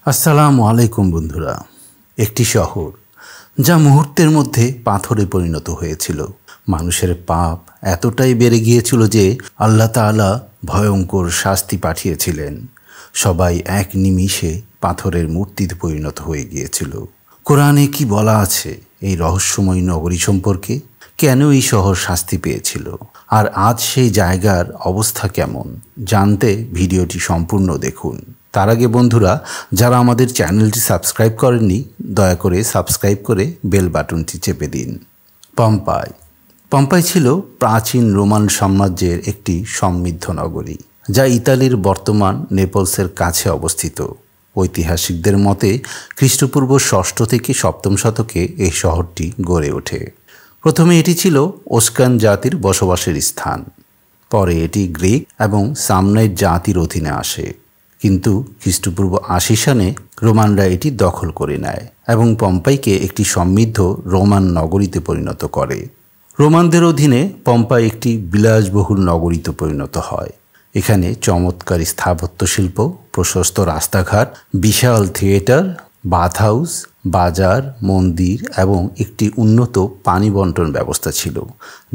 আসসালামু আলাইকুম বন্ধুরা। একটি শহর যা মুহূর্তের মধ্যে পাথরে পরিণত হয়েছিল। মানুষের পাপ এতটাই বেড়ে গিয়েছিল যে আল্লাহ তাআলা ভয়ঙ্কর শাস্তি পাঠিয়েছিলেন। সবাই এক নিমিষে পাথরের মূর্তিতে পরিণত হয়ে গিয়েছিল। কোরআনে কি বলা আছে এই রহস্যময় নগরী সম্পর্কে? কেন এই শহর শাস্তি পেয়েছিল, আর আজ সেই জায়গার অবস্থা কেমন? জানতে ভিডিওটি সম্পূর্ণ দেখুন। তার আগে বন্ধুরা, যারা আমাদের চ্যানেলটি সাবস্ক্রাইব করেননি, দয়া করে সাবস্ক্রাইব করে বেল বাটনটি চেপে দিন। পম্পাই ছিল প্রাচীন রোমান সাম্রাজ্যের একটি সমৃদ্ধ নগরী, যা ইতালির বর্তমান নেপলসের কাছে অবস্থিত। ঐতিহাসিকদের মতে খ্রিস্টপূর্ব ৬ষ্ঠ থেকে ৭ম শতকে এই শহরটি গড়ে ওঠে। প্রথমে এটি ছিল ওস্কান জাতির বসবাসের স্থান। পরে এটি গ্রিক এবং সামনাইট জাতির অধীনে আসে, কিন্তু খ্রিস্টপূর্ব ৮০ সালে রোমানরা এটি দখল করে নেয় এবং পম্পাইকে একটি সমৃদ্ধ রোমান নগরীতে পরিণত করে। রোমানদের অধীনে পম্পাই একটি বিলাসবহুল নগরীতে পরিণত হয়। এখানে চমৎকার স্থাপত্য শিল্প, প্রশস্ত রাস্তাঘাট, বিশাল থিয়েটার, বাথ হাউস, বাজার, মন্দির এবং একটি উন্নত পানি বন্টন ব্যবস্থা ছিল,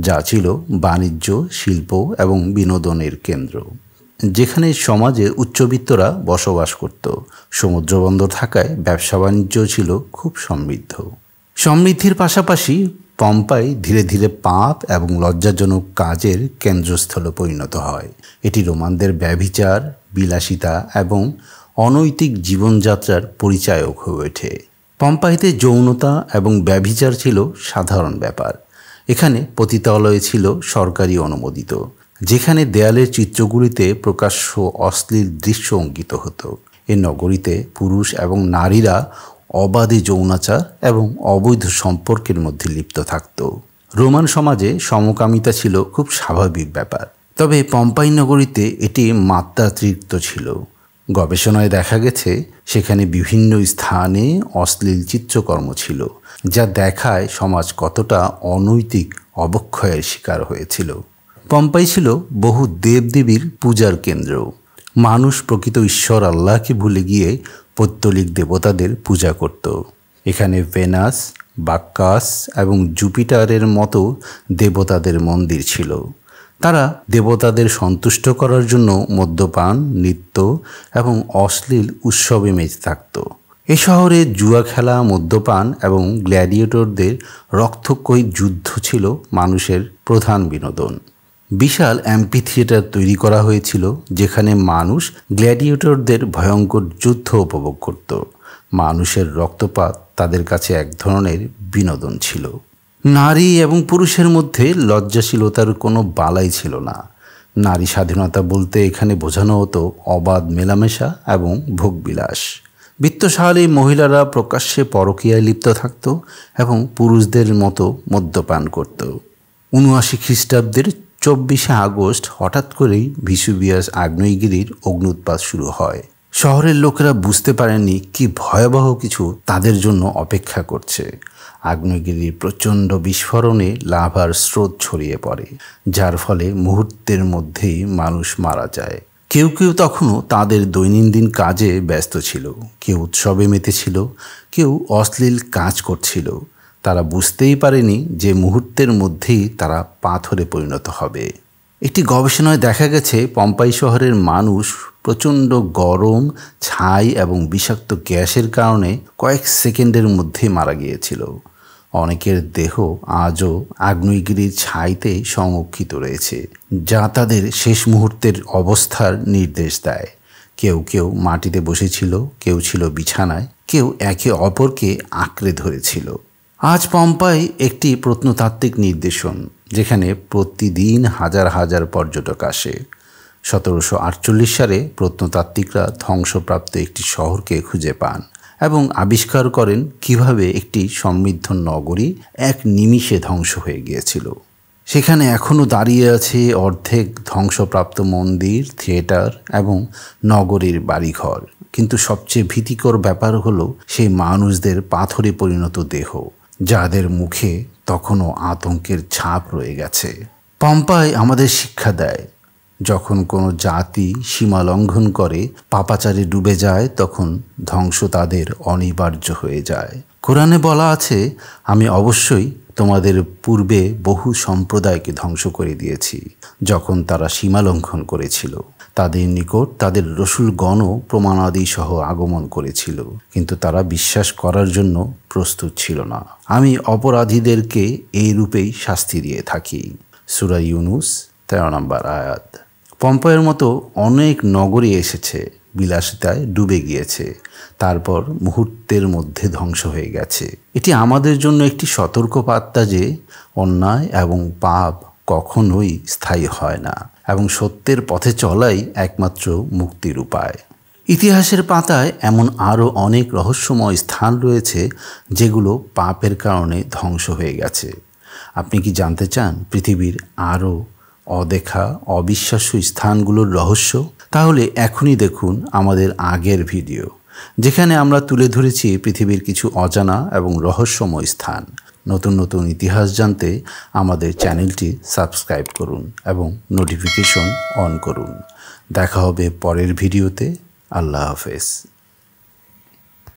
যা ছিল বাণিজ্য, শিল্প এবং বিনোদনের কেন্দ্র, যেখানে সমাজের উচ্চবিত্তরা বসবাস করত। সমুদ্রবন্দর থাকায় ব্যবসা বাণিজ্য ছিল খুব সমৃদ্ধ। সমৃদ্ধির পাশাপাশি পম্পাই ধীরে ধীরে পাপ এবং লজ্জাজনক কাজের কেন্দ্রস্থলে পরিণত হয়। এটি রোমানদের ব্যভিচার, বিলাসিতা এবং অনৈতিক জীবনযাত্রার পরিচায়ক হয়ে ওঠে। পম্পাইতে যৌনতা এবং ব্যভিচার ছিল সাধারণ ব্যাপার। এখানে পতিতালয় ছিল সরকারি অনুমোদিত, যেখানে দেয়ালের চিত্রগুলিতে প্রকাশ্য অশ্লীল দৃশ্য অঙ্কিত হতো। এ নগরীতে পুরুষ এবং নারীরা অবাধে যৌনাচার এবং অবৈধ সম্পর্কের মধ্যে লিপ্ত থাকত। রোমান সমাজে সমকামিতা ছিল খুব স্বাভাবিক ব্যাপার, তবে পম্পাই নগরীতে এটি মাত্রাতিরিক্ত ছিল। গবেষণায় দেখা গেছে সেখানে বিভিন্ন স্থানে অশ্লীল চিত্রকর্ম ছিল, যা দেখায় সমাজ কতটা অনৈতিক অবক্ষয়ের শিকার হয়েছিল। পম্পাই ছিল বহু দেবদেবীর পূজার কেন্দ্র। মানুষ প্রকৃত ঈশ্বর আল্লাহকে ভুলে গিয়ে পৌত্তলিক দেবতাদের পূজা করত। এখানে ভেনাস, বাক্কাস এবং জুপিটারের মতো দেবতাদের মন্দির ছিল। তারা দেবতাদের সন্তুষ্ট করার জন্য মদ্যপান, নৃত্য এবং অশ্লীল উৎসবে মেতে থাকত। এ শহরে জুয়া খেলা, মদ্যপান এবং গ্ল্যাডিয়েটরদের রক্তক্ষয়ী যুদ্ধ ছিল মানুষের প্রধান বিনোদন। বিশাল অ্যাম্পি থিয়েটার তৈরি করা হয়েছিল, যেখানে মানুষ গ্ল্যাডিয়েটরদের ভয়ঙ্কর যুদ্ধ উপভোগ করত। মানুষের রক্তপাত তাদের কাছে এক ধরনের বিনোদন ছিল। নারী এবং পুরুষের মধ্যে লজ্জাশীলতার কোনো বালাই ছিল না। নারী স্বাধীনতা বলতে এখানে বোঝানো হতো অবাধ মেলামেশা এবং ভোগবিলাস। বিত্তশালী মহিলারা প্রকাশ্যে পরকীয়ায় লিপ্ত থাকত এবং পুরুষদের মতো মদ্যপান করত। ৭৯ খ্রিস্টাব্দের ২৪শে আগস্ট হঠাৎ করেই ভিসুভিয়াস আগ্নেয়গিরির অগ্ন্যুৎপাত শুরু হয়। শহরের লোকেরা বুঝতে পারেনি কি ভয়াবহ কিছু তাদের জন্য অপেক্ষা করছে। আগ্নেয়গিরির প্রচণ্ড বিস্ফোরণে লাভার স্রোত ছড়িয়ে পড়ে, যার ফলে মুহূর্তের মধ্যেই মানুষ মারা যায়। কেউ কেউ তখনও তাদের দৈনন্দিন কাজে ব্যস্ত ছিল, কেউ উৎসবে মেতেছিল, কেউ অশ্লীল কাজ করছিল। তারা বুঝতেই পারেনি যে মুহূর্তের মধ্যেই তারা পাথরে পরিণত হবে। একটি গবেষণায় দেখা গেছে পম্পাই শহরের মানুষ প্রচণ্ড গরম, ছাই এবং বিষাক্ত গ্যাসের কারণে কয়েক সেকেন্ডের মধ্যে মারা গিয়েছিল। অনেকের দেহ আজও আগ্নেয়গিরির ছাইতে সংরক্ষিত রয়েছে, যা তাদের শেষ মুহূর্তের অবস্থার নির্দেশ দেয়। কেউ কেউ মাটিতে বসেছিল, কেউ ছিল বিছানায়, কেউ একে অপরকে আঁকড়ে ধরেছিল। আজ পম্পাই একটি প্রত্নতাত্ত্বিক নিদর্শন, যেখানে প্রতিদিন হাজার হাজার পর্যটক আসে। ১৭৪৮ সালে প্রত্নতাত্ত্বিকরা ধ্বংসপ্রাপ্ত একটি শহরকে খুঁজে পান এবং আবিষ্কার করেন কিভাবে একটি সমৃদ্ধ নগরী এক নিমিষে ধ্বংস হয়ে গিয়েছিল। সেখানে এখনও দাঁড়িয়ে আছে অর্ধেক ধ্বংসপ্রাপ্ত মন্দির, থিয়েটার এবং নগরীর বাড়িঘর। কিন্তু সবচেয়ে ভীতিকর ব্যাপার হলো সেই মানুষদের পাথরে পরিণত দেহ, যাদের মুখে তখনও আতঙ্কের ছাপ রয়ে গেছে। পম্পাই আমাদের শিক্ষা দেয়, যখন কোনো জাতি সীমা লঙ্ঘন করে, পাপাচারে ডুবে যায়, তখন ধ্বংস তাদের অনিবার্য হয়ে যায়। কোরআনে বলা আছে, আমি অবশ্যই তোমাদের পূর্বে বহু সম্প্রদায়কে ধ্বংস করে দিয়েছি যখন তারা সীমা লঙ্ঘন করেছিল। তাদের নিকট তাদের রসূলগণও প্রমাণাদি সহ আগমন করেছিল, কিন্তু তারা বিশ্বাস করার জন্য প্রস্তুত ছিল না। আমি অপরাধীদেরকে এই রূপেই শাস্তি দিয়ে থাকি। সূরা ইউনুস 13 নম্বর আয়াত। পম্পয়ের মতো অনেক নগরী এসেছে, বিলাসিতায় ডুবে গিয়েছে, তারপর মুহূর্তের মধ্যে ধ্বংস হয়ে গেছে। এটি আমাদের জন্য একটি সতর্ক বার্তা যে অন্যায় এবং পাপ কখনোই স্থায়ী হয় না এবং সত্যের পথে চলাই একমাত্র মুক্তির উপায়। ইতিহাসের পাতায় এমন আরও অনেক রহস্যময় স্থান রয়েছে যেগুলো পাপের কারণে ধ্বংস হয়ে গেছে। আপনি কি জানতে চান পৃথিবীর আরও অদেখা অবিশ্বাস্য স্থানগুলোর রহস্য? তাহলে এখনই দেখুন আমাদের আগের ভিডিও, যেখানে আমরা তুলে ধরেছি পৃথিবীর কিছু অজানা এবং রহস্যময় স্থান। নতুন নতুন ইতিহাস জানতে আমাদের চ্যানেলটি সাবস্ক্রাইব করুন এবং নোটিফিকেশন অন করুন। দেখা হবে পরের ভিডিওতে। আল্লাহ হাফেজ।